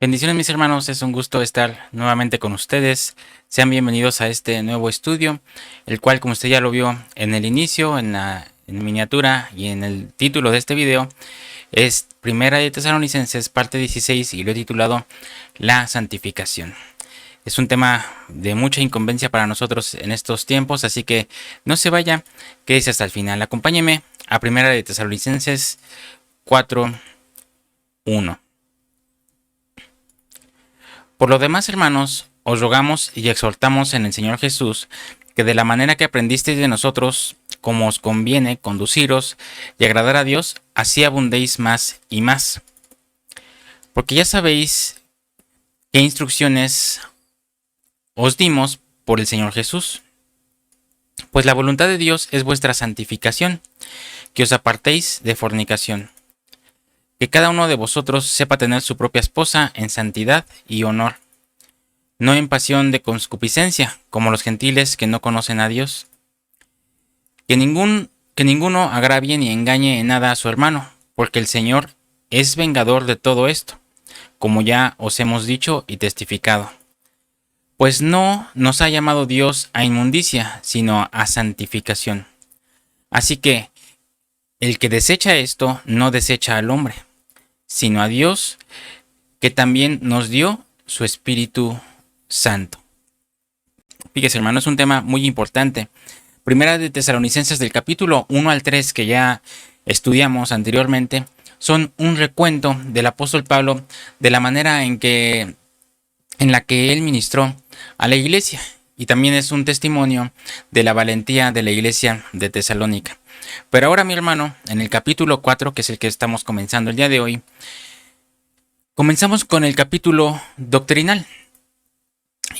Bendiciones mis hermanos, es un gusto estar nuevamente con ustedes. Sean bienvenidos a este nuevo estudio, el cual como usted ya lo vio en el inicio, en la miniatura y en el título de este video, es Primera de Tesalonicenses parte 16 y lo he titulado La Santificación. Es un tema de mucha incumbencia para nosotros en estos tiempos, así que no se vaya, quédese hasta el final. Acompáñeme a Primera de Tesalonicenses 4:1. Por lo demás, hermanos, os rogamos y exhortamos en el Señor Jesús que de la manera que aprendisteis de nosotros, como os conviene conduciros y agradar a Dios, así abundéis más y más. Porque ya sabéis qué instrucciones os dimos por el Señor Jesús. Pues la voluntad de Dios es vuestra santificación, que os apartéis de fornicación. Que cada uno de vosotros sepa tener su propia esposa en santidad y honor, no en pasión de concupiscencia, como los gentiles que no conocen a Dios. Que ninguno agravie ni engañe en nada a su hermano, porque el Señor es vengador de todo esto, como ya os hemos dicho y testificado. Pues no nos ha llamado Dios a inmundicia, sino a santificación. Así que el que desecha esto no desecha al hombre, sino a Dios, que también nos dio su Espíritu Santo. Fíjese, hermano, es un tema muy importante. Primera de Tesalonicenses del capítulo 1 al 3 que ya estudiamos anteriormente son un recuento del apóstol Pablo de la manera en la que él ministró a la iglesia, y también es un testimonio de la valentía de la iglesia de Tesalónica. Pero ahora, mi hermano, en el capítulo 4, que es el que estamos comenzando el día de hoy, comenzamos con el capítulo doctrinal.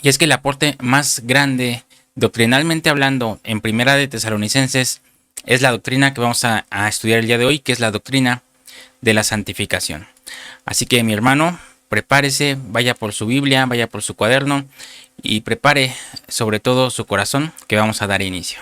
Y es que el aporte más grande, doctrinalmente hablando, en Primera de Tesalonicenses, es la doctrina que vamos a estudiar el día de hoy, que es la doctrina de la santificación. Así que, mi hermano, prepárese, vaya por su Biblia, vaya por su cuaderno y prepare sobre todo su corazón, que vamos a dar inicio.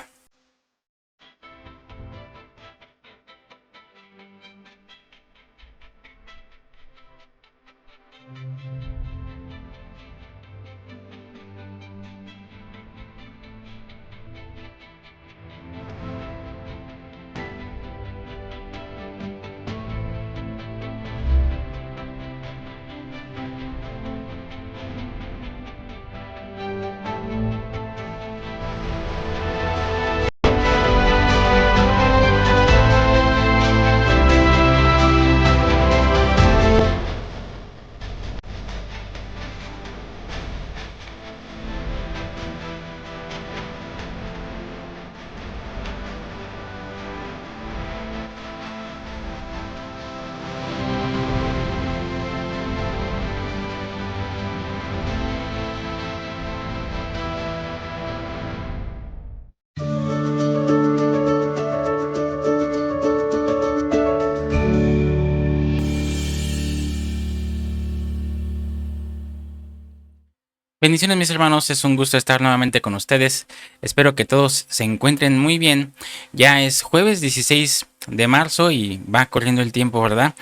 Bendiciones mis hermanos, es un gusto estar nuevamente con ustedes. Espero que todos se encuentren muy bien. Ya es jueves 16 de marzo y va corriendo el tiempo, ¿verdad?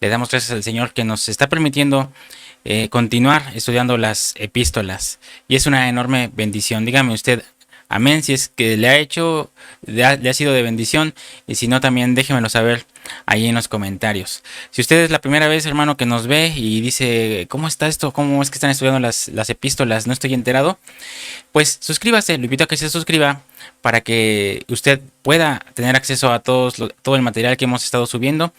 Le damos gracias al Señor que nos está permitiendo continuar estudiando las epístolas. Y es una enorme bendición. Dígame usted, amén, si es que le ha sido de bendición, y si no, también déjemelo saber ahí en los comentarios. Si usted es la primera vez, hermano, que nos ve y dice, ¿cómo está esto? ¿Cómo es que están estudiando las epístolas? No estoy enterado. Pues suscríbase, lo invito a que se suscriba para que usted pueda tener acceso a todo el material que hemos estado subiendo.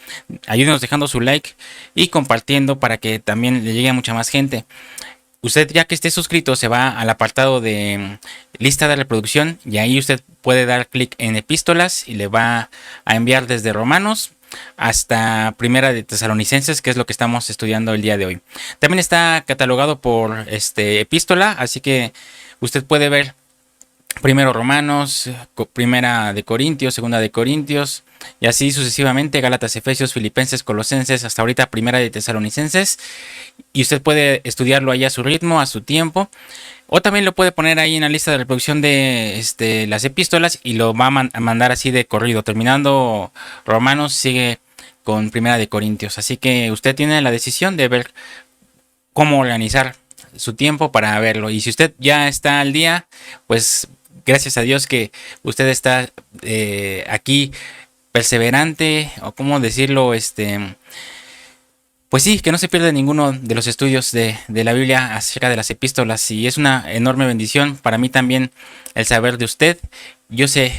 Ayúdenos dejando su like y compartiendo para que también le llegue a mucha más gente. Usted, ya que esté suscrito, se va al apartado de lista de reproducción y ahí usted puede dar clic en epístolas y le va a enviar desde Romanos hasta Primera de Tesalonicenses, que es lo que estamos estudiando el día de hoy. También está catalogado por epístola, así que usted puede ver primero Romanos, Primera de Corintios, Segunda de Corintios, y así sucesivamente, Gálatas, Efesios, Filipenses, Colosenses, hasta ahorita Primera de Tesalonicenses, y usted puede estudiarlo ahí a su ritmo, a su tiempo, o también lo puede poner ahí en la lista de reproducción de las epístolas y lo va a mandar así de corrido. Terminando Romanos, sigue con Primera de Corintios. Así que usted tiene la decisión de ver cómo organizar su tiempo para verlo. Y si usted ya está al día, pues gracias a Dios que usted está aquí perseverante, o cómo decirlo, pues sí, que no se pierde ninguno de los estudios de la Biblia acerca de las epístolas, y es una enorme bendición para mí también el saber de usted. Yo sé,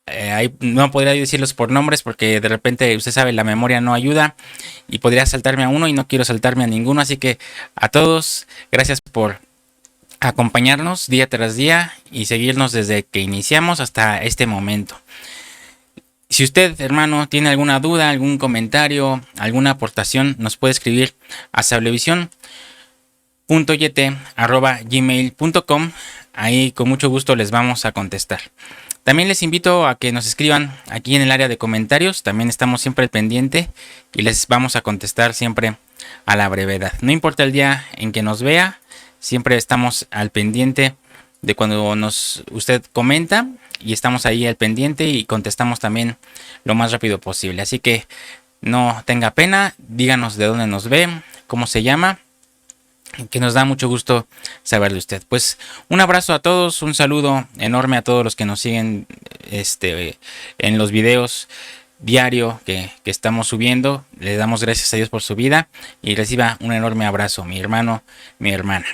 ahí no podría decirlos por nombres porque de repente usted sabe, la memoria no ayuda y podría saltarme a uno y no quiero saltarme a ninguno, así que a todos, gracias por acompañarnos día tras día y seguirnos desde que iniciamos hasta este momento. Si usted, hermano, tiene alguna duda, algún comentario, alguna aportación, nos puede escribir a sablevisión.yt@gmail.com. Ahí con mucho gusto les vamos a contestar. También les invito a que nos escriban aquí en el área de comentarios. También estamos siempre al pendiente y les vamos a contestar siempre a la brevedad. No importa el día en que nos vea, siempre estamos al pendiente de cuando usted comenta, y estamos ahí al pendiente y contestamos también lo más rápido posible. Así que no tenga pena, díganos de dónde nos ve, cómo se llama, que nos da mucho gusto saber de usted. Pues un abrazo a todos, un saludo enorme a todos los que nos siguen en los videos diario que estamos subiendo. Le damos gracias a Dios por su vida y reciba un enorme abrazo, mi hermano, mi hermana.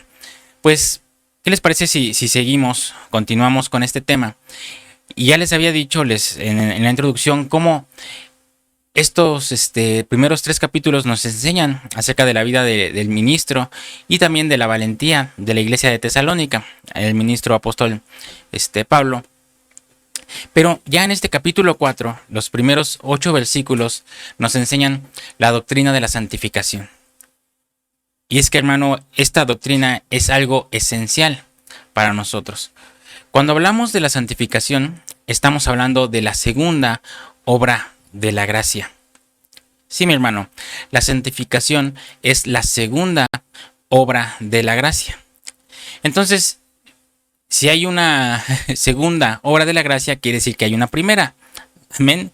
Pues, ¿qué les parece si continuamos con este tema? Y ya les había dicho en la introducción cómo estos primeros 3 capítulos nos enseñan acerca de la vida del ministro y también de la valentía de la iglesia de Tesalónica, el ministro apóstol Pablo. Pero ya en este capítulo 4, los primeros 8 versículos nos enseñan la doctrina de la santificación. Y es que, hermano, esta doctrina es algo esencial para nosotros. Cuando hablamos de la santificación, estamos hablando de la segunda obra de la gracia. Sí, mi hermano, la santificación es la segunda obra de la gracia. Entonces, si hay una segunda obra de la gracia, quiere decir que hay una primera. Amén.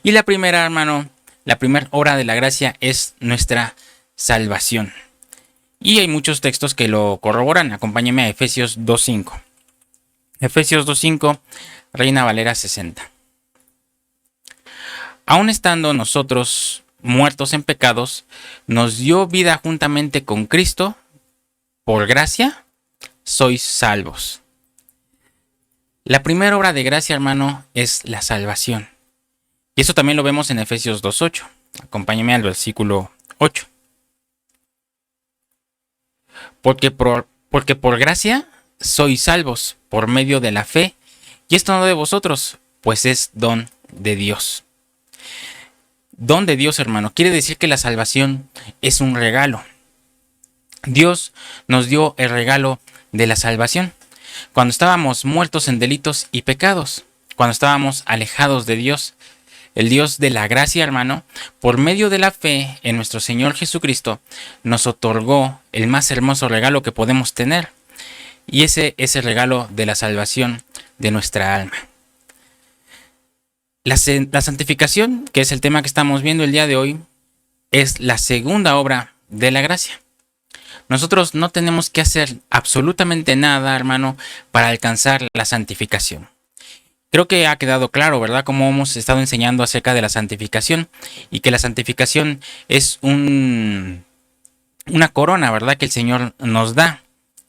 Y la primera, hermano, la primera obra de la gracia es nuestra salvación. Y hay muchos textos que lo corroboran. Acompáñeme a Efesios 2.5. Efesios 2.5, Reina Valera 60. Aun estando nosotros muertos en pecados, nos dio vida juntamente con Cristo. Por gracia, sois salvos. La primera obra de gracia, hermano, es la salvación. Y eso también lo vemos en Efesios 2.8. Acompáñeme al versículo 8. Porque por gracia sois salvos por medio de la fe, y esto no de vosotros, pues es don de Dios. Don de Dios, hermano, quiere decir que la salvación es un regalo. Dios nos dio el regalo de la salvación cuando estábamos muertos en delitos y pecados, cuando estábamos alejados de Dios. El Dios de la gracia, hermano, por medio de la fe en nuestro Señor Jesucristo, nos otorgó el más hermoso regalo que podemos tener. Y ese es el regalo de la salvación de nuestra alma. La santificación, que es el tema que estamos viendo el día de hoy, es la segunda obra de la gracia. Nosotros no tenemos que hacer absolutamente nada, hermano, para alcanzar la santificación. Creo que ha quedado claro, ¿verdad?, cómo hemos estado enseñando acerca de la santificación, y que la santificación es una corona, ¿verdad?, que el Señor nos da,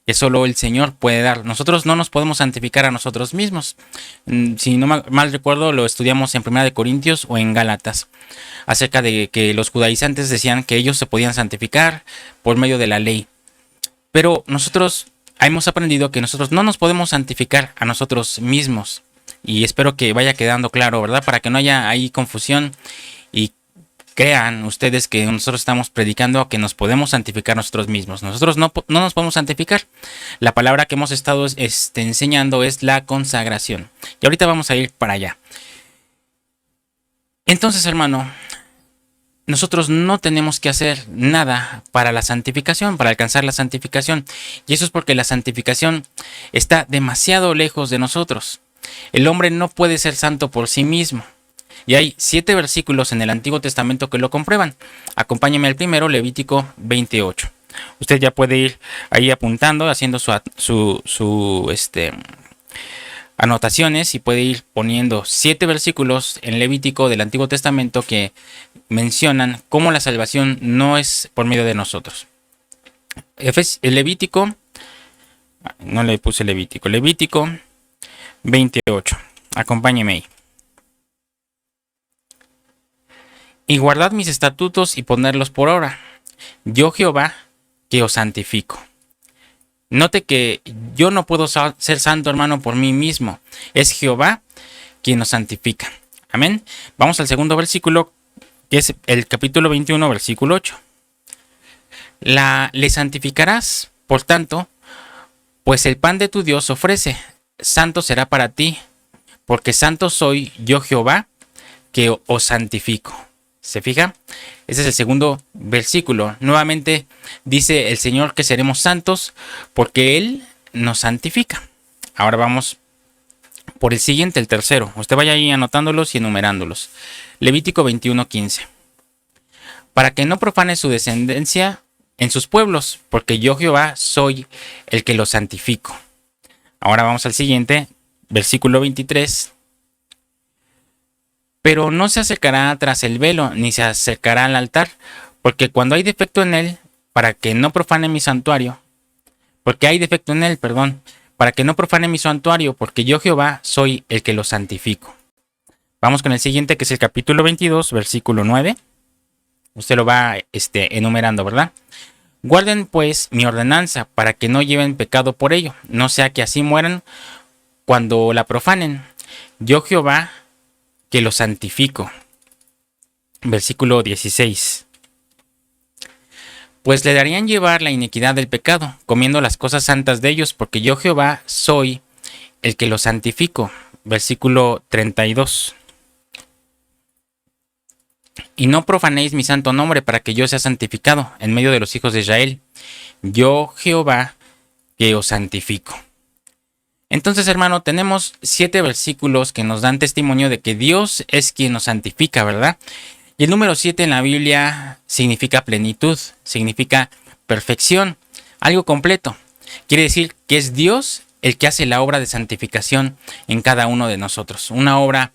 que solo el Señor puede dar. Nosotros no nos podemos santificar a nosotros mismos. Si no mal recuerdo, lo estudiamos en 1 Corintios o en Gálatas, acerca de que los judaizantes decían que ellos se podían santificar por medio de la ley. Pero nosotros hemos aprendido que nosotros no nos podemos santificar a nosotros mismos. Y espero que vaya quedando claro, ¿verdad?, para que no haya ahí confusión y crean ustedes que nosotros estamos predicando que nos podemos santificar nosotros mismos. Nosotros no nos podemos santificar. La palabra que hemos estado enseñando es la consagración. Y ahorita vamos a ir para allá. Entonces, hermano, nosotros no tenemos que hacer nada para la santificación, para alcanzar la santificación. Y eso es porque la santificación está demasiado lejos de nosotros. El hombre no puede ser santo por sí mismo. Y hay 7 versículos en el Antiguo Testamento que lo comprueban. Acompáñame al primero, Levítico 28. Usted ya puede ir ahí apuntando, haciendo anotaciones, y puede ir poniendo 7 versículos en Levítico del Antiguo Testamento que mencionan cómo la salvación no es por medio de nosotros. El Levítico, no le puse Levítico, Levítico 28. Acompáñeme ahí. Y guardad mis estatutos y ponerlos por obra. Yo Jehová, que os santifico. Note que yo no puedo ser santo, hermano, por mí mismo. Es Jehová quien nos santifica. Amén. Vamos al segundo versículo, que es el capítulo 21, versículo 8. Le santificarás, por tanto, pues el pan de tu Dios ofrece. Santo será para ti, porque santo soy yo Jehová, que os santifico. ¿Se fija? Ese es el segundo versículo. Nuevamente dice el Señor que seremos santos porque Él nos santifica. Ahora vamos por el siguiente, el tercero. Usted vaya ahí anotándolos y enumerándolos. Levítico 21:15. Para que no profane su descendencia en sus pueblos, porque yo Jehová soy el que los santifico. Ahora vamos al siguiente, versículo 23. Pero no se acercará tras el velo, ni se acercará al altar, porque cuando hay defecto en él, para que no profane mi santuario, para que no profane mi santuario, porque yo Jehová soy el que lo santifico. Vamos con el siguiente, que es el capítulo 22, versículo 9. Usted lo va enumerando, ¿verdad? Guarden pues mi ordenanza, para que no lleven pecado por ello, no sea que así mueran cuando la profanen. Yo Jehová, que lo santifico. Versículo 16. Pues le darían llevar la iniquidad del pecado, comiendo las cosas santas de ellos, porque yo Jehová soy el que lo santifico. Versículo 32. Y no profanéis mi santo nombre, para que yo sea santificado en medio de los hijos de Israel. Yo Jehová, que os santifico. Entonces, hermano, tenemos 7 versículos que nos dan testimonio de que Dios es quien nos santifica, ¿verdad? Y el número 7 en la Biblia significa plenitud, significa perfección, algo completo. Quiere decir que es Dios el que hace la obra de santificación en cada uno de nosotros, una obra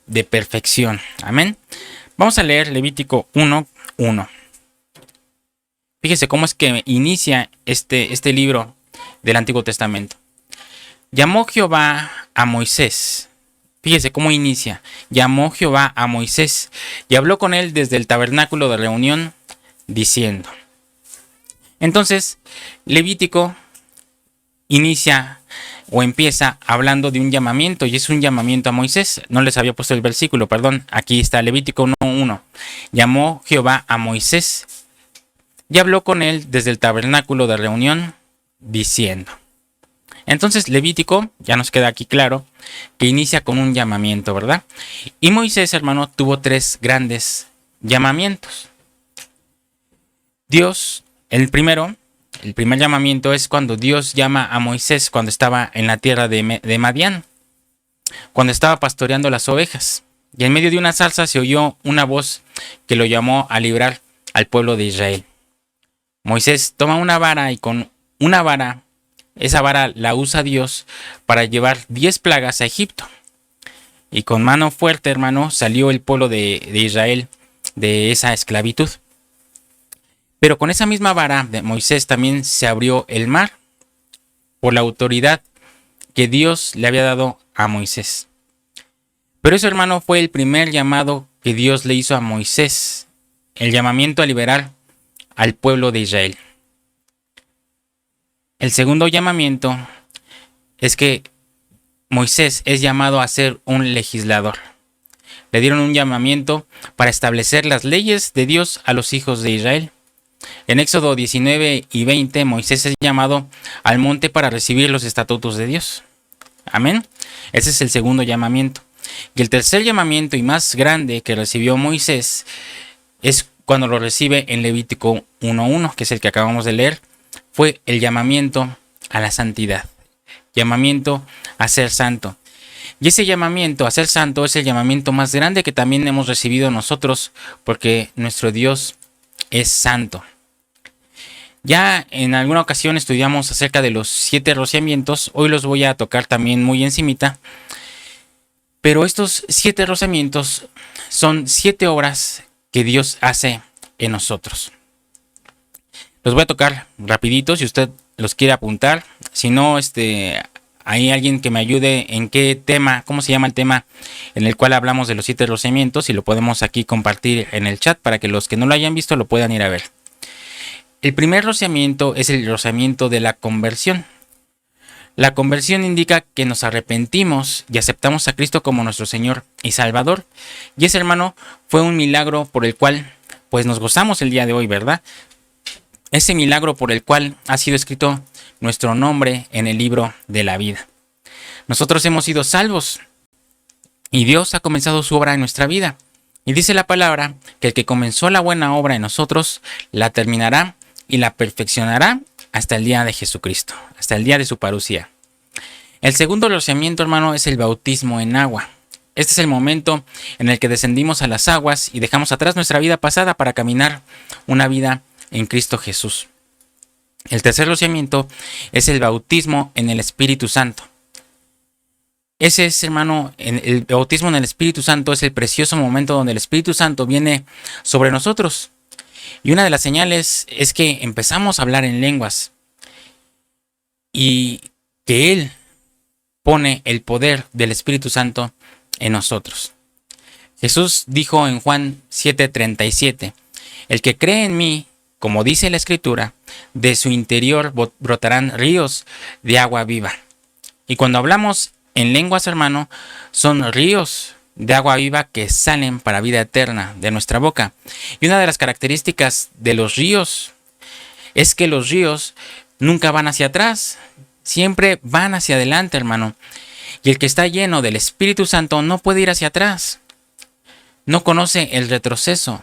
de perfección. Amén. Vamos a leer Levítico 1:1. Fíjese cómo es que inicia este libro del Antiguo Testamento. Llamó Jehová a Moisés. Fíjese cómo inicia. Llamó Jehová a Moisés y habló con él desde el tabernáculo de reunión, diciendo. Entonces, Levítico inicia o empieza hablando de un llamamiento, y es un llamamiento a Moisés. No les había puesto el versículo, perdón. Aquí está Levítico 1:1. Llamó Jehová a Moisés y habló con él desde el tabernáculo de reunión, diciendo. Entonces Levítico, ya nos queda aquí claro, que inicia con un llamamiento, ¿verdad? Y Moisés, hermano, tuvo 3 grandes llamamientos. Dios, el primer llamamiento es cuando Dios llama a Moisés cuando estaba en la tierra de Madián, cuando estaba pastoreando las ovejas. Y en medio de una zarza se oyó una voz que lo llamó a librar al pueblo de Israel. Moisés toma una vara y con una vara, esa vara la usa Dios para llevar 10 plagas a Egipto. Y con mano fuerte, hermano, salió el pueblo de Israel de esa esclavitud. Pero con esa misma vara de Moisés también se abrió el mar por la autoridad que Dios le había dado a Moisés. Pero eso, hermano, fue el primer llamado que Dios le hizo a Moisés, el llamamiento a liberar al pueblo de Israel. El segundo llamamiento es que Moisés es llamado a ser un legislador. Le dieron un llamamiento para establecer las leyes de Dios a los hijos de Israel. En Éxodo 19 y 20, Moisés es llamado al monte para recibir los estatutos de Dios. Amén. Ese es el segundo llamamiento. Y el tercer llamamiento y más grande que recibió Moisés es cuando lo recibe en Levítico 1:1, que es el que acabamos de leer. Fue el llamamiento a la santidad, llamamiento a ser santo. Y ese llamamiento a ser santo es el llamamiento más grande que también hemos recibido nosotros, porque nuestro Dios es santo. Ya en alguna ocasión estudiamos acerca de los 7 rociamientos, hoy los voy a tocar también muy encimita, pero estos 7 rociamientos son 7 obras que Dios hace en nosotros. Los voy a tocar rapidito si usted los quiere apuntar, si no, hay alguien que me ayude en qué tema, cómo se llama el tema en el cual hablamos de los 7 rociamientos y lo podemos aquí compartir en el chat para que los que no lo hayan visto lo puedan ir a ver. El primer rociamiento es el rociamiento de la conversión. La conversión indica que nos arrepentimos y aceptamos a Cristo como nuestro Señor y Salvador. Y ese, hermano, fue un milagro por el cual pues nos gozamos el día de hoy, ¿verdad? Ese milagro por el cual ha sido escrito nuestro nombre en el libro de la vida. Nosotros hemos sido salvos y Dios ha comenzado su obra en nuestra vida. Y dice la palabra que el que comenzó la buena obra en nosotros la terminará y la perfeccionará hasta el día de Jesucristo, hasta el día de su parucía. El segundo rociamiento, hermano, es el bautismo en agua. Este es el momento en el que descendimos a las aguas y dejamos atrás nuestra vida pasada para caminar una vida en Cristo Jesús. El tercer rociamiento es el bautismo en el Espíritu Santo. Ese es, hermano, el bautismo en el Espíritu Santo es el precioso momento donde el Espíritu Santo viene sobre nosotros. Y una de las señales es que empezamos a hablar en lenguas y que Él pone el poder del Espíritu Santo en nosotros. Jesús dijo en Juan 7:37, el que cree en mí, como dice la Escritura, de su interior brotarán ríos de agua viva. Y cuando hablamos en lenguas, hermano, son ríos de agua viva que salen para vida eterna de nuestra boca. Y una de las características de los ríos es que los ríos nunca van hacia atrás, siempre van hacia adelante, hermano. Y el que está lleno del Espíritu Santo no puede ir hacia atrás, no conoce el retroceso,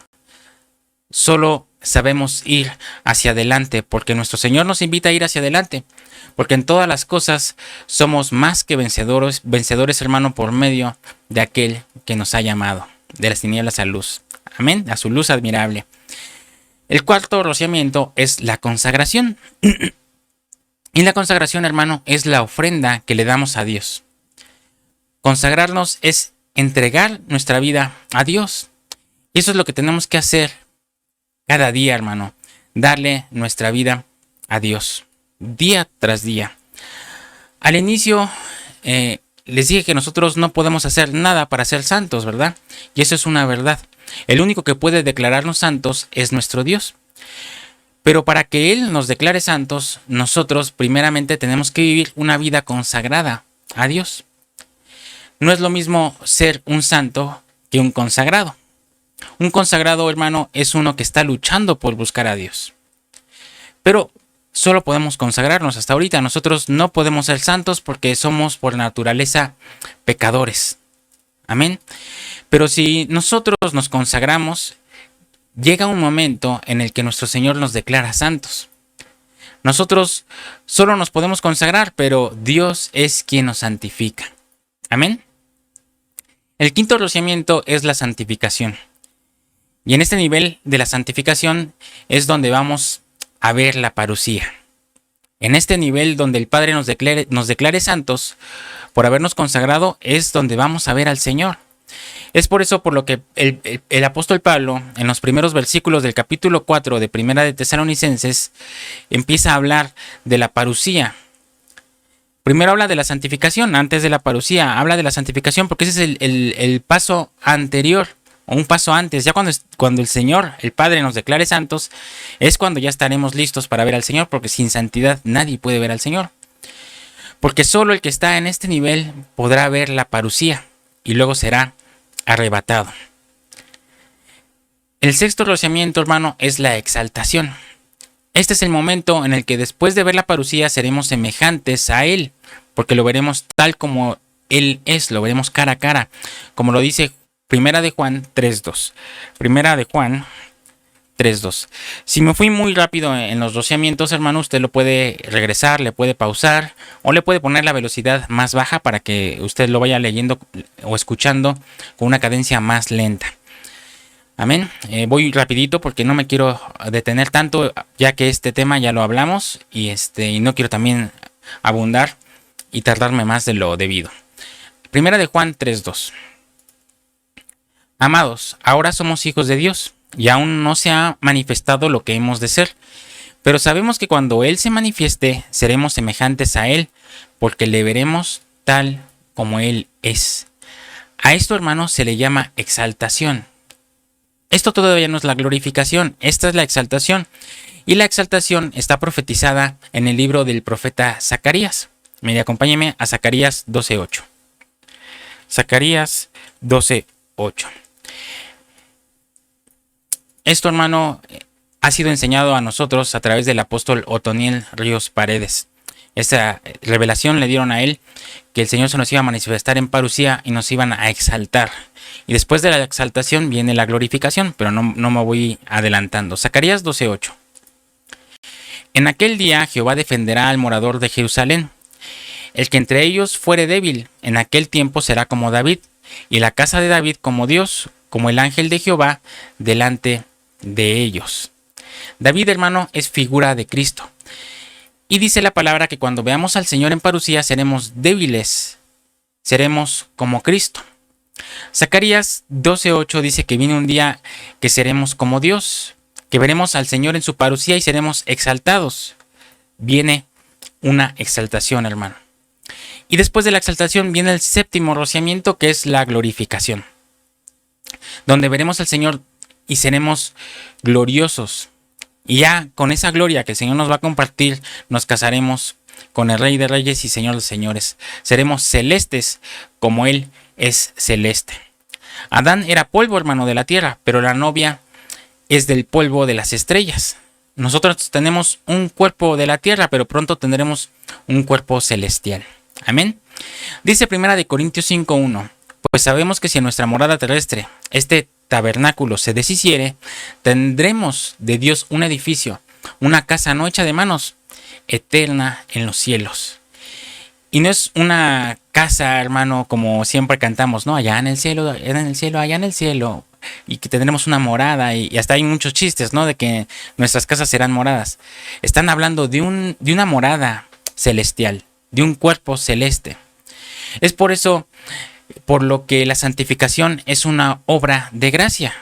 solo sabemos ir hacia adelante porque nuestro Señor nos invita a ir hacia adelante. Porque en todas las cosas somos más que vencedores, hermano, por medio de aquel que nos ha llamado, de las tinieblas a luz. Amén, a su luz admirable. El cuarto rociamiento es la consagración. Y la consagración, hermano, es la ofrenda que le damos a Dios. Consagrarnos es entregar nuestra vida a Dios. Y eso es lo que tenemos que hacer cada día, hermano. Darle nuestra vida a Dios. Día tras día. Al inicio les dije que nosotros no podemos hacer nada para ser santos, ¿verdad? Y eso es una verdad. El único que puede declararnos santos es nuestro Dios. Pero para que Él nos declare santos, nosotros primeramente tenemos que vivir una vida consagrada a Dios. No es lo mismo ser un santo que un consagrado. Un consagrado, hermano, es uno que está luchando por buscar a Dios. Pero solo podemos consagrarnos hasta ahorita. Nosotros no podemos ser santos porque somos por naturaleza pecadores. Amén. Pero si nosotros nos consagramos, llega un momento en el que nuestro Señor nos declara santos. Nosotros solo nos podemos consagrar, pero Dios es quien nos santifica. Amén. El quinto rociamiento es la santificación. Y en este nivel de la santificación es donde vamos a ver la parucía. En este nivel donde el Padre nos declare santos por habernos consagrado es donde vamos a ver al Señor. Es por eso por lo que el apóstol Pablo en los primeros versículos del capítulo 4 de Primera de Tesalonicenses empieza a hablar de la parucía. Primero habla de la santificación, antes de la parucía habla de la santificación porque ese es el paso anterior. O un paso antes, ya cuando el Señor, el Padre, nos declare santos, es cuando ya estaremos listos para ver al Señor, porque sin santidad nadie puede ver al Señor. Porque solo el que está en este nivel podrá ver la parucía y luego será arrebatado. El sexto rociamiento, hermano, es la exaltación. Este es el momento en el que después de ver la parucía seremos semejantes a Él, porque lo veremos tal como Él es, lo veremos cara a cara, como lo dice Primera de Juan 3.2. Primera de Juan 3.2. Si me fui muy rápido en los rociamientos, hermano, usted lo puede regresar, le puede pausar o le puede poner la velocidad más baja para que usted lo vaya leyendo o escuchando con una cadencia más lenta. Amén. Voy rapidito porque no me quiero detener tanto, ya que este tema ya lo hablamos y no quiero también abundar y tardarme más de lo debido. Primera de Juan 3:2. Amados, ahora somos hijos de Dios y aún no se ha manifestado lo que hemos de ser, pero sabemos que cuando Él se manifieste seremos semejantes a Él, porque le veremos tal como Él es. A esto, hermanos, se le llama exaltación. Esto todavía no es la glorificación, esta es la exaltación. Y la exaltación está profetizada en el libro del profeta Zacarías. Mire, acompáñeme a Zacarías 12:8. Zacarías 12:8. Esto, hermano, ha sido enseñado a nosotros a través del apóstol Otoniel Ríos Paredes. Esa revelación le dieron a él que el Señor se nos iba a manifestar en parucía y nos iban a exaltar. Y después de la exaltación viene la glorificación, pero no me voy adelantando. Zacarías 12:8. En aquel día Jehová defenderá al morador de Jerusalén. El que entre ellos fuere débil, en aquel tiempo será como David, y la casa de David como Dios, como el ángel de Jehová delante de ellos. David, hermano, es figura de Cristo. Y dice la palabra que cuando veamos al Señor en parucía seremos débiles, seremos como Cristo. Zacarías 12:8 dice que viene un día que seremos como Dios, que veremos al Señor en su parucía y seremos exaltados. Viene una exaltación, hermano. Y después de la exaltación viene el séptimo rociamiento, que es la glorificación, donde veremos al Señor y seremos gloriosos. Y ya con esa gloria que el Señor nos va a compartir, nos casaremos con el Rey de Reyes y Señor de Señores. Seremos celestes como Él es celeste. Adán era polvo, hermano, de la tierra, pero la novia es del polvo de las estrellas. Nosotros tenemos un cuerpo de la tierra, pero pronto tendremos un cuerpo celestial. Amén. Dice 1 Corintios 5:1. Pues sabemos que si en nuestra morada terrestre este tabernáculo se deshiciere, tendremos de Dios un edificio, una casa no hecha de manos, eterna en los cielos. Y no es una casa, hermano, como siempre cantamos, ¿no? Allá en el cielo, allá en el cielo, allá en el cielo. Y que tendremos una morada y hasta hay muchos chistes, ¿no? De que nuestras casas serán moradas. Están hablando de una morada celestial, de un cuerpo celeste. Es por eso por lo que la santificación es una obra de gracia.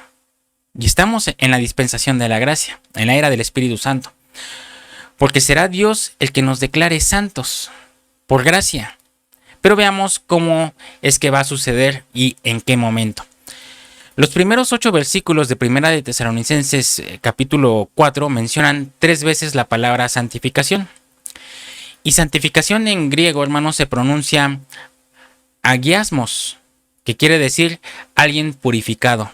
Y estamos en la dispensación de la gracia, en la era del Espíritu Santo. Porque será Dios el que nos declare santos, por gracia. Pero veamos cómo es que va a suceder y en qué momento. Los primeros 8 versículos de 1 de Tesalonicenses capítulo 4 mencionan 3 veces la palabra santificación. Y santificación en griego, hermanos, se pronuncia agiasmos, que quiere decir alguien purificado,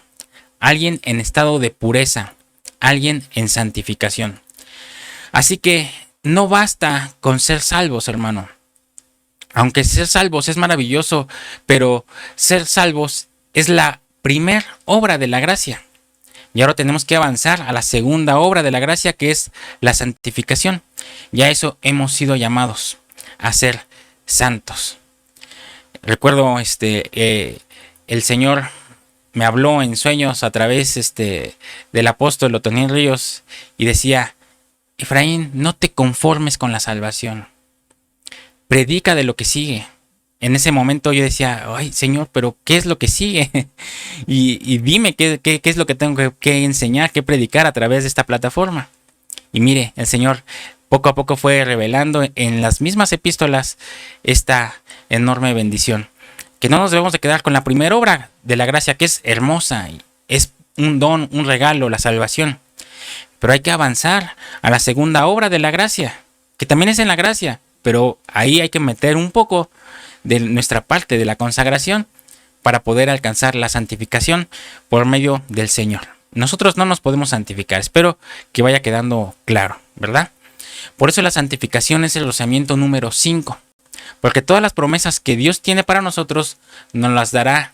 alguien en estado de pureza, alguien en santificación. Así que no basta con ser salvos, hermano. Aunque ser salvos es maravilloso, pero ser salvos es la primer obra de la gracia. Y ahora tenemos que avanzar a la segunda obra de la gracia, que es la santificación. Y a eso hemos sido llamados, a ser santos. Recuerdo, el Señor me habló en sueños a través del apóstol Otoniel Ríos y decía: Efraín, no te conformes con la salvación. Predica de lo que sigue. En ese momento yo decía: ay, Señor, pero ¿qué es lo que sigue? y dime qué es lo que tengo que enseñar, que predicar a través de esta plataforma. Y mire, el Señor poco a poco fue revelando en las mismas epístolas esta enorme bendición. Que no nos debemos de quedar con la primera obra de la gracia, que es hermosa, y es un don, un regalo, la salvación. Pero hay que avanzar a la segunda obra de la gracia, que también es en la gracia, pero ahí hay que meter un poco de nuestra parte de la consagración para poder alcanzar la santificación por medio del Señor. Nosotros no nos podemos santificar, espero que vaya quedando claro, ¿verdad? Por eso la santificación es el rociamiento número 5, porque todas las promesas que Dios tiene para nosotros nos las dará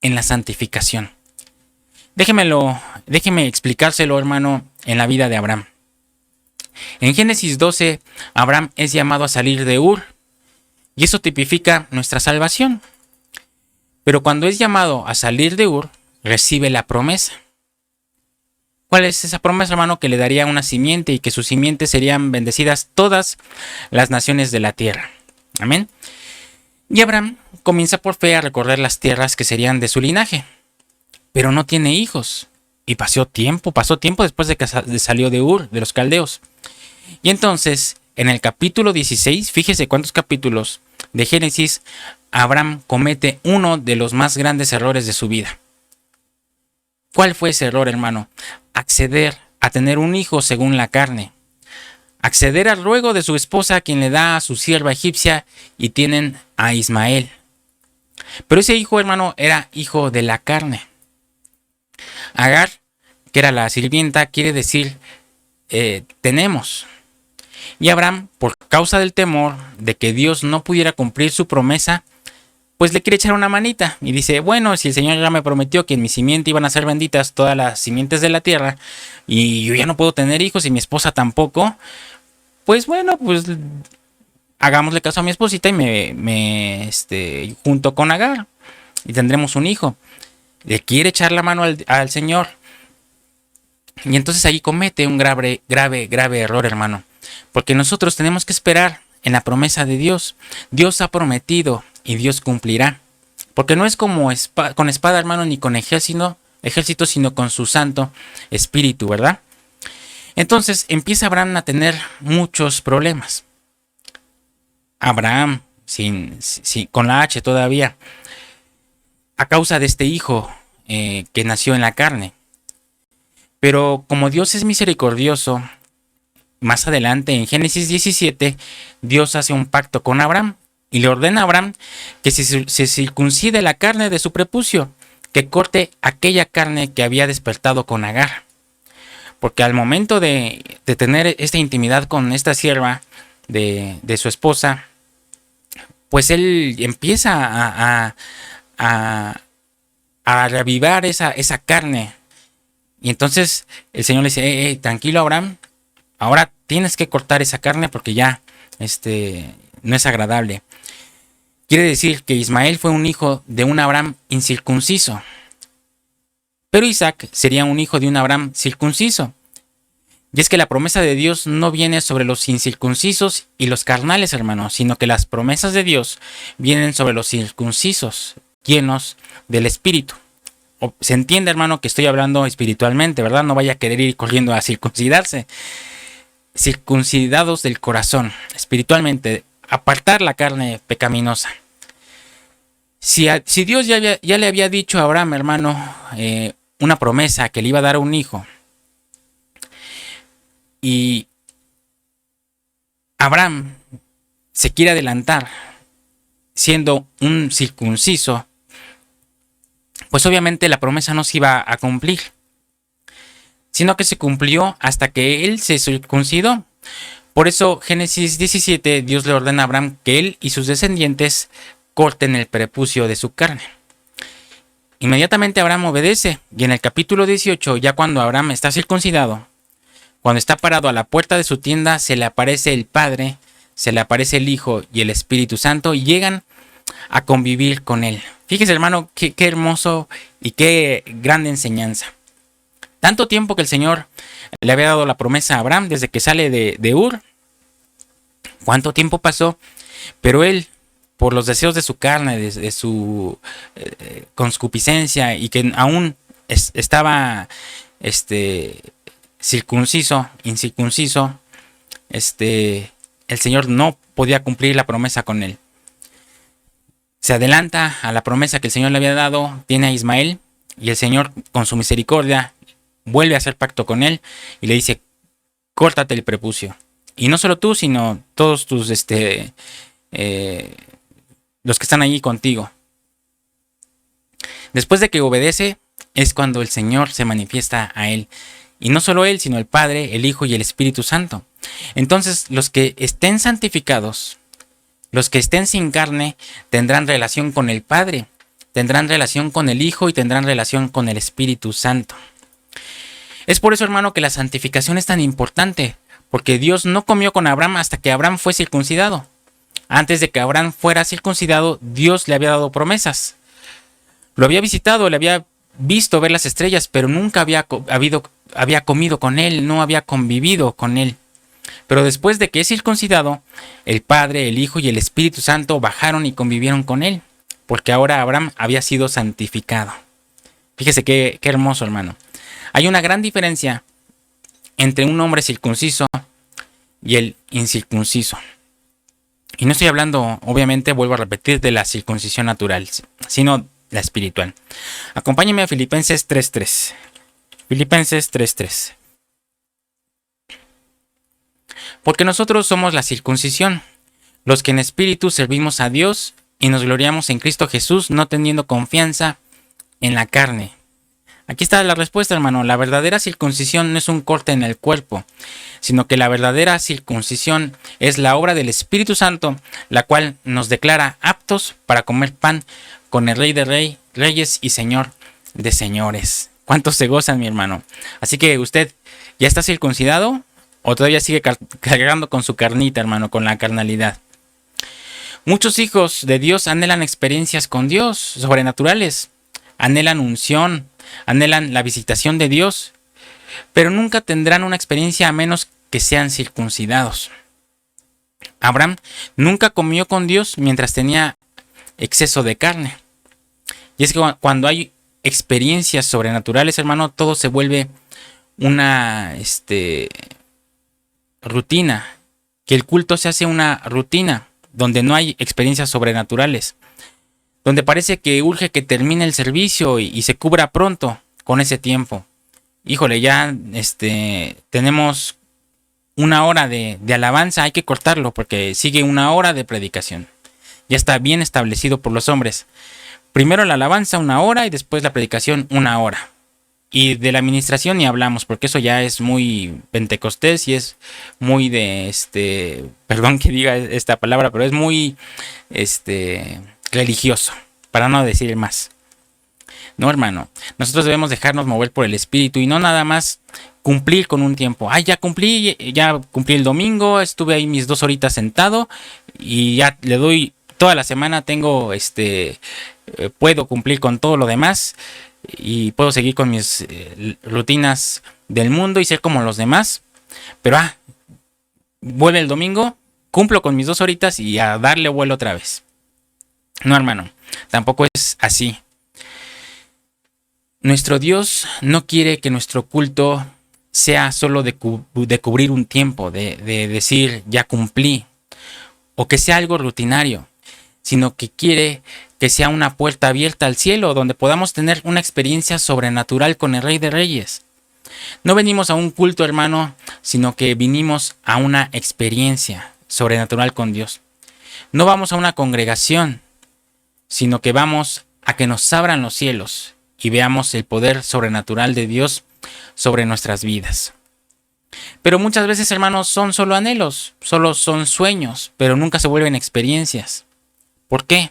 en la santificación. Déjeme explicárselo, hermano, en la vida de Abraham. En Génesis 12, Abraham es llamado a salir de Ur, y eso tipifica nuestra salvación. Pero cuando es llamado a salir de Ur, recibe la promesa. ¿Cuál es esa promesa, hermano? Que le daría una simiente y que sus simientes serían bendecidas todas las naciones de la tierra. Amén. Y Abraham comienza por fe a recorrer las tierras que serían de su linaje, pero no tiene hijos. Y pasó tiempo después de que salió de Ur, de los caldeos. Y entonces, en el capítulo 16, fíjese cuántos capítulos de Génesis, Abraham comete uno de los más grandes errores de su vida. ¿Cuál fue ese error, hermano? Acceder a tener un hijo según la carne. Acceder al ruego de su esposa, quien le da a su sierva egipcia, y tienen a Ismael. Pero ese hijo, hermano, era hijo de la carne. Agar, que era la sirvienta, quiere decir tenemos. Y Abraham, por causa del temor de que Dios no pudiera cumplir su promesa, pues le quiere echar una manita y dice, bueno, si el Señor ya me prometió que en mi simiente iban a ser benditas todas las simientes de la tierra y yo ya no puedo tener hijos y mi esposa tampoco, pues bueno, pues hagámosle caso a mi esposita y me junto con Agar y tendremos un hijo. Le quiere echar la mano al Señor. Y entonces ahí comete un grave error, hermano. Porque nosotros tenemos que esperar en la promesa de Dios. Dios ha prometido y Dios cumplirá. Porque no es como con espada, hermano, ni con ejército, sino con su Santo Espíritu, ¿verdad? Entonces empieza Abraham a tener muchos problemas. Abraham, con la H todavía, a causa de este hijo que nació en la carne. Pero como Dios es misericordioso, más adelante en Génesis 17, Dios hace un pacto con Abraham y le ordena a Abraham que se circuncide la carne de su prepucio, que corte aquella carne que había despertado con Agar. Porque al momento de tener esta intimidad con esta sierva de su esposa, pues él empieza a reavivar esa carne. Y entonces el Señor le dice, tranquilo Abraham, ahora tienes que cortar esa carne porque ya no es agradable. Quiere decir que Ismael fue un hijo de un Abraham incircunciso. Pero Isaac sería un hijo de un Abraham circunciso. Y es que la promesa de Dios no viene sobre los incircuncisos y los carnales, hermanos, sino que las promesas de Dios vienen sobre los circuncisos, llenos del Espíritu. Se entiende, hermano, que estoy hablando espiritualmente, ¿verdad? No vaya a querer ir corriendo a circuncidarse. Circuncidados del corazón, espiritualmente, apartar la carne pecaminosa. Si Dios ya le había dicho a Abraham, hermano, una promesa que le iba a dar un hijo, y Abraham se quiere adelantar siendo un circunciso, pues obviamente la promesa no se iba a cumplir, sino que se cumplió hasta que él se circuncidó. Por eso Génesis 17, Dios le ordena a Abraham que él y sus descendientes corten el prepucio de su carne. Inmediatamente Abraham obedece, y en el capítulo 18, ya cuando Abraham está circuncidado, cuando está parado a la puerta de su tienda, se le aparece el Padre, se le aparece el Hijo y el Espíritu Santo y llegan a convivir con él. Fíjese, hermano, qué hermoso y qué grande enseñanza. Tanto tiempo que el Señor le había dado la promesa a Abraham desde que sale de Ur. ¿Cuánto tiempo pasó? Pero él, por los deseos de su carne, de su concupiscencia, y que aún estaba incircunciso, el Señor no podía cumplir la promesa con él. Se adelanta a la promesa que el Señor le había dado, tiene a Ismael, y el Señor, con su misericordia, vuelve a hacer pacto con él y le dice, córtate el prepucio. Y no solo tú, sino todos tus, los que están allí contigo. Después de que obedece, es cuando el Señor se manifiesta a él. Y no solo él, sino el Padre, el Hijo y el Espíritu Santo. Entonces, los que estén santificados, los que estén sin carne, tendrán relación con el Padre, tendrán relación con el Hijo y tendrán relación con el Espíritu Santo. Es por eso, hermano, que la santificación es tan importante, porque Dios no comió con Abraham hasta que Abraham fue circuncidado. Antes de que Abraham fuera circuncidado, Dios le había dado promesas. Lo había visitado, le había visto ver las estrellas, pero nunca había comido con él, no había convivido con él. Pero después de que es circuncidado, el Padre, el Hijo y el Espíritu Santo bajaron y convivieron con él, porque ahora Abraham había sido santificado. Fíjese qué hermoso, hermano. Hay una gran diferencia entre un hombre circunciso y el incircunciso. Y no estoy hablando, obviamente, vuelvo a repetir, de la circuncisión natural, sino la espiritual. Acompáñenme a Filipenses 3:3. Filipenses 3:3. Porque nosotros somos la circuncisión, los que en espíritu servimos a Dios y nos gloriamos en Cristo Jesús, no teniendo confianza en la carne. Aquí está la respuesta, hermano. La verdadera circuncisión no es un corte en el cuerpo, sino que la verdadera circuncisión es la obra del Espíritu Santo, la cual nos declara aptos para comer pan con el Rey de Reyes y Señor de Señores. ¿Cuántos se gozan, mi hermano? Así que usted ya está circuncidado o todavía sigue cargando con su carnita, hermano, con la carnalidad. Muchos hijos de Dios anhelan experiencias con Dios sobrenaturales, anhelan unción, anhelan la visitación de Dios, pero nunca tendrán una experiencia a menos que sean circuncidados. Abraham nunca comió con Dios mientras tenía exceso de carne. Y es que cuando hay experiencias sobrenaturales, hermano, todo se vuelve una rutina, que el culto se hace una rutina donde no hay experiencias sobrenaturales, donde parece que urge que termine el servicio y se cubra pronto con ese tiempo. Híjole, ya tenemos una hora de alabanza, hay que cortarlo porque sigue una hora de predicación. Ya está bien establecido por los hombres. Primero la alabanza 1 hora y después la predicación 1 hora. Y de la administración ni hablamos, porque eso ya es muy pentecostés y es muy perdón que diga esta palabra, pero es muy religioso, para no decir más. No, hermano, nosotros debemos dejarnos mover por el Espíritu y no nada más cumplir con un tiempo. Ya cumplí el domingo, estuve ahí mis 2 horitas sentado y ya le doy toda la semana, puedo cumplir con todo lo demás y puedo seguir con mis rutinas del mundo y ser como los demás. Pero vuelve el domingo, cumplo con mis 2 horitas y a darle vuelo otra vez. No, hermano, tampoco es así. Nuestro Dios no quiere que nuestro culto sea solo de cubrir un tiempo, de decir ya cumplí, o que sea algo rutinario, sino que quiere que sea una puerta abierta al cielo donde podamos tener una experiencia sobrenatural con el Rey de Reyes. No venimos a un culto, hermano, sino que vinimos a una experiencia sobrenatural con Dios. No vamos a una congregación, sino que vamos a que nos abran los cielos y veamos el poder sobrenatural de Dios sobre nuestras vidas. Pero muchas veces, hermanos, son solo anhelos, solo son sueños, pero nunca se vuelven experiencias. ¿Por qué?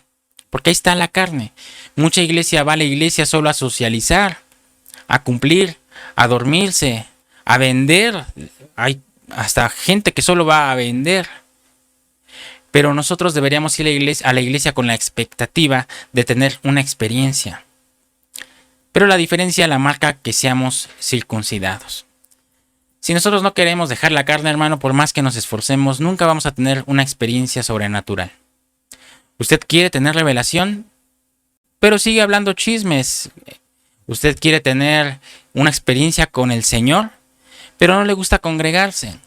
Porque ahí está la carne. Mucha iglesia va a la iglesia solo a socializar, a cumplir, a dormirse, a vender. Hay hasta gente que solo va a vender. Pero nosotros deberíamos ir a la iglesia con la expectativa de tener una experiencia. Pero la diferencia la marca que seamos circuncidados. Si nosotros no queremos dejar la carne, hermano, por más que nos esforcemos, nunca vamos a tener una experiencia sobrenatural. Usted quiere tener revelación, pero sigue hablando chismes. Usted quiere tener una experiencia con el Señor, pero no le gusta congregarse.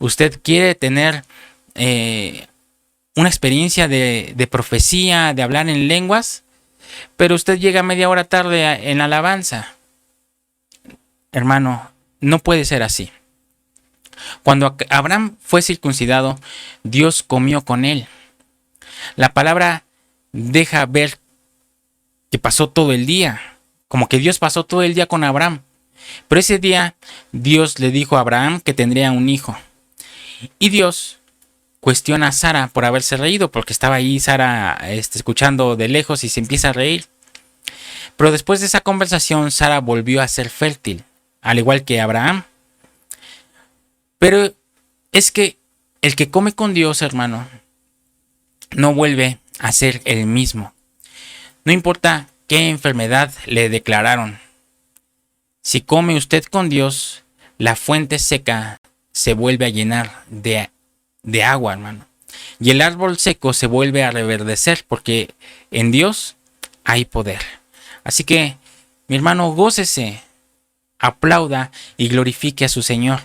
Usted quiere tener una experiencia de profecía, de hablar en lenguas, pero usted llega media hora tarde en la alabanza. Hermano, no puede ser así. Cuando Abraham fue circuncidado, Dios comió con él. La palabra deja ver que pasó todo el día, como que Dios pasó todo el día con Abraham. Pero ese día Dios le dijo a Abraham que tendría un hijo. Y Dios cuestiona a Sara por haberse reído, porque estaba ahí Sara escuchando de lejos y se empieza a reír. Pero después de esa conversación, Sara volvió a ser fértil, al igual que Abraham. Pero es que el que come con Dios, hermano, no vuelve a ser el mismo. No importa qué enfermedad le declararon. Si come usted con Dios, la fuente seca se vuelve a llenar de agua, hermano. Y el árbol seco se vuelve a reverdecer porque en Dios hay poder. Así que, mi hermano, gócese, aplauda y glorifique a su Señor.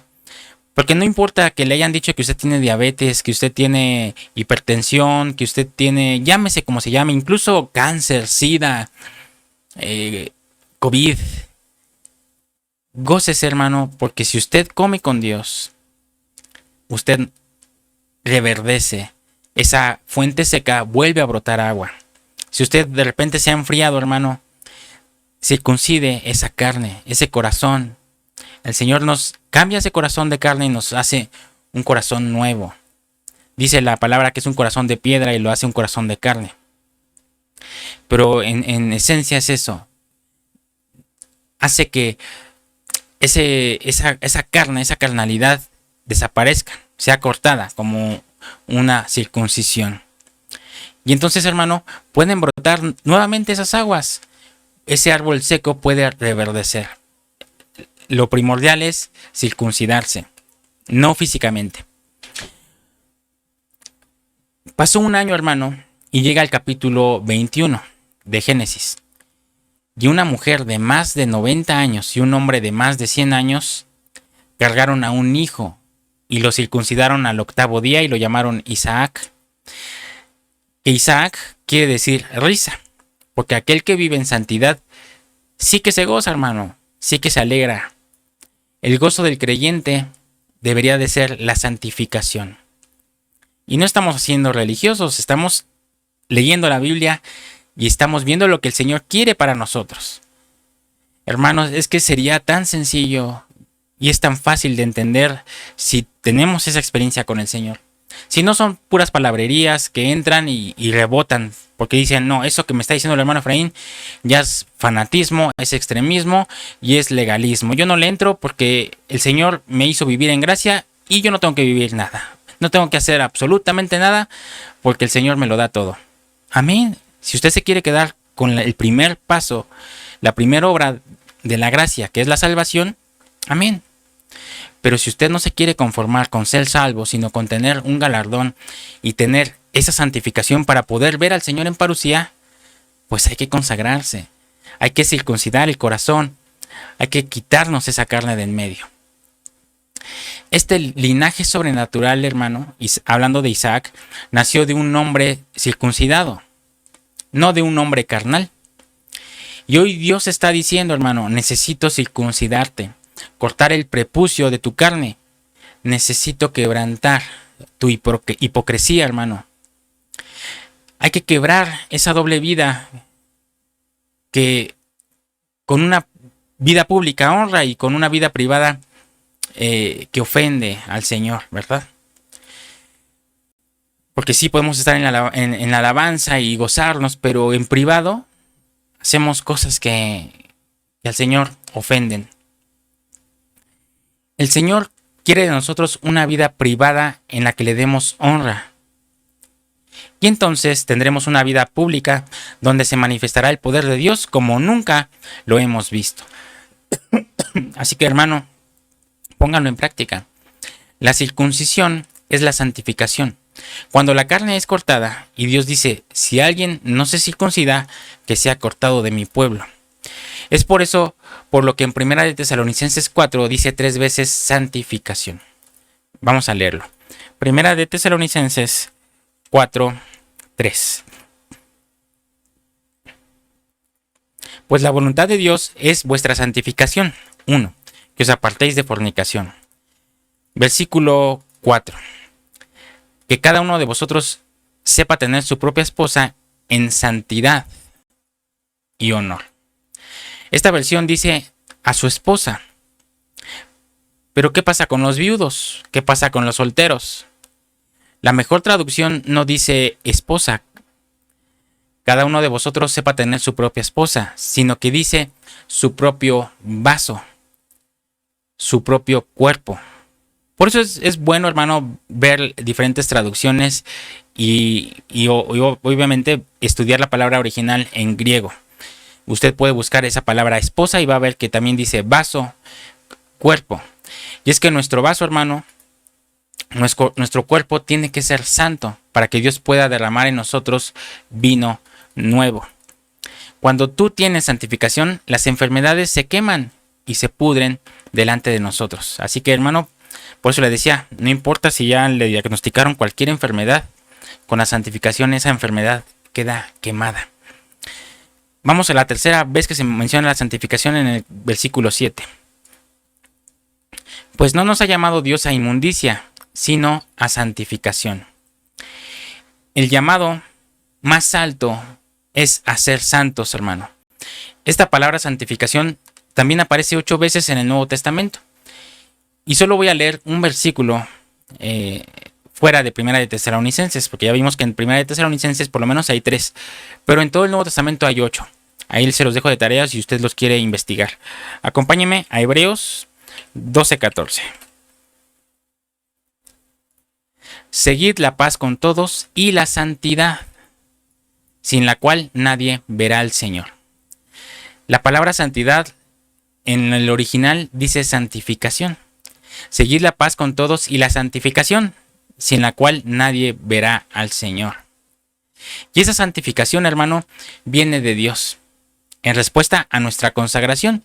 Porque no importa que le hayan dicho que usted tiene diabetes, que usted tiene hipertensión, que usted tiene, llámese como se llame, incluso cáncer, SIDA, COVID. Gócese, hermano, porque si usted come con Dios, usted reverdece. Esa fuente seca vuelve a brotar agua. Si usted de repente se ha enfriado, hermano, circuncide esa carne, ese corazón. El Señor nos cambia ese corazón de carne y nos hace un corazón nuevo. Dice la palabra que es un corazón de piedra y lo hace un corazón de carne. Pero en esencia es eso. Hace que esa carne, esa carnalidad desaparezca, sea cortada como una circuncisión. Y entonces, hermano, pueden brotar nuevamente esas aguas. Ese árbol seco puede reverdecer. Lo primordial es circuncidarse, no físicamente. Pasó un año, hermano, y llega el capítulo 21 de Génesis. Y una mujer de más de 90 años y un hombre de más de 100 años cargaron a un hijo y lo circuncidaron al 8º día y lo llamaron Isaac. Que Isaac quiere decir risa, porque aquel que vive en santidad sí que se goza, hermano, sí que se alegra. El gozo del creyente debería de ser la santificación. Y no estamos haciendo religiosos, estamos leyendo la Biblia y estamos viendo lo que el Señor quiere para nosotros. Hermanos, es que sería tan sencillo y es tan fácil de entender si tenemos esa experiencia con el Señor. Si no son puras palabrerías que entran y rebotan, porque dicen, no, eso que me está diciendo el hermano Efraín ya es fanatismo, es extremismo y es legalismo. Yo no le entro porque el Señor me hizo vivir en gracia y yo no tengo que vivir nada. No tengo que hacer absolutamente nada porque el Señor me lo da todo. Amén. Si usted se quiere quedar con el primer paso, la primera obra de la gracia, que es la salvación, amén. Pero si usted no se quiere conformar con ser salvo, sino con tener un galardón y tener esa santificación para poder ver al Señor en parucía, pues hay que consagrarse, hay que circuncidar el corazón, hay que quitarnos esa carne de en medio. Este linaje sobrenatural, hermano, hablando de Isaac, nació de un hombre circuncidado, no de un hombre carnal. Y hoy Dios está diciendo, hermano, necesito circuncidarte, cortar el prepucio de tu carne. Necesito quebrantar tu hipocresía, hermano. Hay que quebrar esa doble vida que con una vida pública honra y con una vida privada que ofende al Señor, ¿verdad? Porque sí podemos estar en la alabanza y gozarnos, pero en privado hacemos cosas que al Señor ofenden. El Señor quiere de nosotros una vida privada en la que le demos honra. Y entonces tendremos una vida pública donde se manifestará el poder de Dios como nunca lo hemos visto. Así que, hermano, pónganlo en práctica. La circuncisión es la santificación. Cuando la carne es cortada y Dios dice, si alguien no se circuncida, que sea cortado de mi pueblo. Es por eso, por lo que en 1 de Tesalonicenses 4 dice 3 veces santificación. Vamos a leerlo. 1 de Tesalonicenses 4:3. Pues la voluntad de Dios es vuestra santificación. 1. Que os apartéis de fornicación. Versículo 4. Que cada uno de vosotros sepa tener su propia esposa en santidad y honor. Esta versión dice a su esposa. Pero ¿qué pasa con los viudos? ¿Qué pasa con los solteros? La mejor traducción no dice esposa. Cada uno de vosotros sepa tener su propia esposa, sino que dice su propio vaso, su propio cuerpo. Por eso es bueno, hermano, ver diferentes traducciones y obviamente estudiar la palabra original en griego. usted puede buscar esa palabra esposa y va a ver que también dice vaso, cuerpo. Y es que nuestro vaso, hermano, nuestro cuerpo tiene que ser santo para que Dios pueda derramar en nosotros vino nuevo. Cuando tú tienes santificación, las enfermedades se queman y se pudren delante de nosotros. Así que, hermano, por eso le decía, no importa si ya le diagnosticaron cualquier enfermedad, con la santificación esa enfermedad queda quemada. Vamos a la tercera vez que se menciona la santificación en el versículo 7. Pues no nos ha llamado Dios a inmundicia, sino a santificación. El llamado más alto es a ser santos, hermano. Esta palabra santificación también aparece 8 veces en el Nuevo Testamento. Y solo voy a leer un versículo fuera de Primera de Tesalonicenses, porque ya vimos que en Primera de Tesalonicenses por lo menos hay 3, pero en todo el Nuevo Testamento hay 8. Ahí se los dejo de tareas si usted los quiere investigar. Acompáñeme a Hebreos 12:14. Seguid la paz con todos y la santidad, sin la cual nadie verá al Señor. La palabra santidad en el original dice santificación. Seguid la paz con todos y la santificación, sin la cual nadie verá al Señor. Y esa santificación, hermano, viene de Dios, en respuesta a nuestra consagración.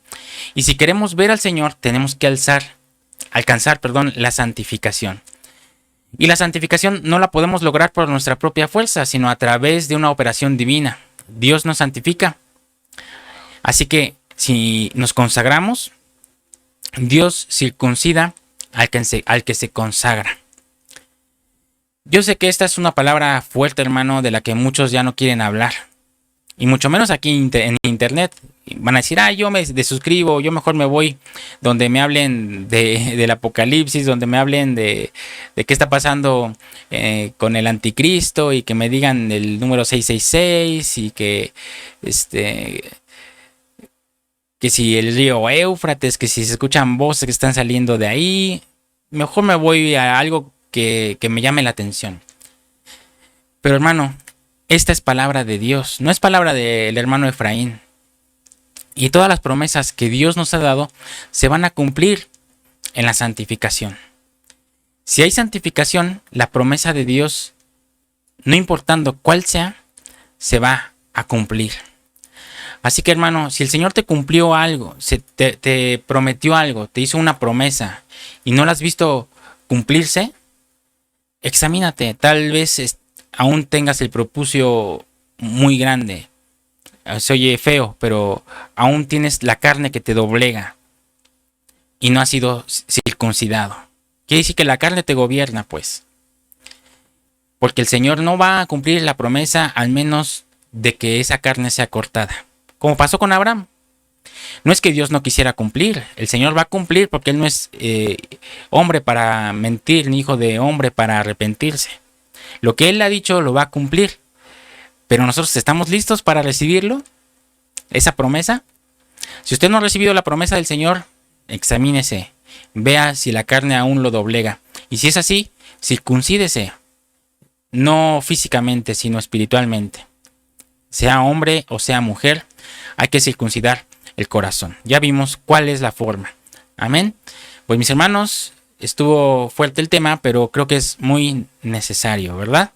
Y si queremos ver al Señor, tenemos que alcanzar la santificación. Y la santificación no la podemos lograr por nuestra propia fuerza, sino a través de una operación divina. Dios nos santifica. Así que si nos consagramos, Dios circuncida al que se consagra. Yo sé que esta es una palabra fuerte, hermano, de la que muchos ya no quieren hablar. Y mucho menos aquí en internet. Van a decir, yo me desuscribo, yo mejor me voy donde me hablen del apocalipsis, donde me hablen de qué está pasando con el anticristo y que me digan el número 666 y que si el río Éufrates, que si se escuchan voces que están saliendo de ahí. Mejor me voy a algo que me llame la atención. Pero, hermano, esta es palabra de Dios, no es palabra del hermano Efraín. Y todas las promesas que Dios nos ha dado se van a cumplir en la santificación. Si hay santificación, la promesa de Dios, no importando cuál sea, se va a cumplir. Así que, hermano, si el Señor te cumplió algo, te prometió algo, te hizo una promesa y no la has visto cumplirse, examínate. Tal vez aún tengas el prepucio muy grande. Se oye feo, pero aún tienes la carne que te doblega y no has sido circuncidado. Quiere decir que la carne te gobierna, pues. Porque el Señor no va a cumplir la promesa al menos de que esa carne sea cortada. Como pasó con Abraham. No es que Dios no quisiera cumplir. El Señor va a cumplir porque Él no es hombre para mentir, ni hijo de hombre para arrepentirse. Lo que Él ha dicho lo va a cumplir. Pero nosotros estamos listos para recibirlo, esa promesa. Si usted no ha recibido la promesa del Señor, examínese. Vea si la carne aún lo doblega. Y si es así, circuncídese. No físicamente, sino espiritualmente. Sea hombre o sea mujer, hay que circuncidar el corazón. Ya vimos cuál es la forma. Amén. Pues mis hermanos, estuvo fuerte el tema, pero creo que es muy necesario, ¿verdad?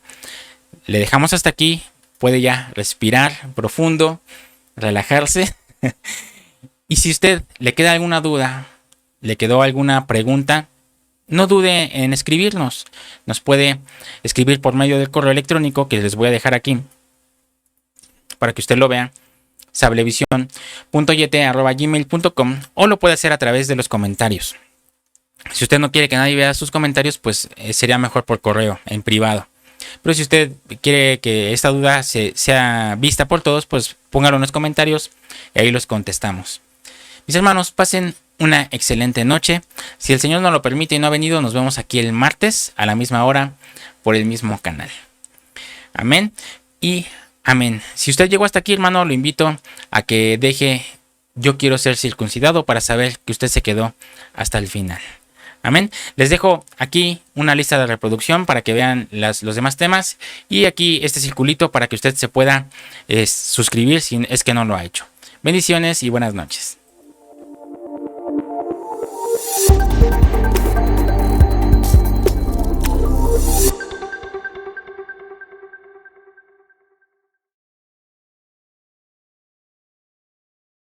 Le dejamos hasta aquí. Puede ya respirar profundo, relajarse. Y si usted le queda alguna duda, le quedó alguna pregunta, no dude en escribirnos. Nos puede escribir por medio del correo electrónico que les voy a dejar aquí para que usted lo vea, sablevision.yt@gmail.com, o lo puede hacer a través de los comentarios. Si usted no quiere que nadie vea sus comentarios, pues sería mejor por correo, en privado. Pero si usted quiere que esta duda sea vista por todos, pues póngalo en los comentarios y ahí los contestamos. Mis hermanos, pasen una excelente noche. Si el Señor nos lo permite y no ha venido, nos vemos aquí el martes a la misma hora por el mismo canal. Amén y amén. Si usted llegó hasta aquí, hermano, lo invito a que deje "yo quiero ser circuncidado" para saber que usted se quedó hasta el final. Amén. Les dejo aquí una lista de reproducción para que vean los demás temas. Y aquí este circulito para que usted se pueda suscribir si es que no lo ha hecho. Bendiciones y buenas noches.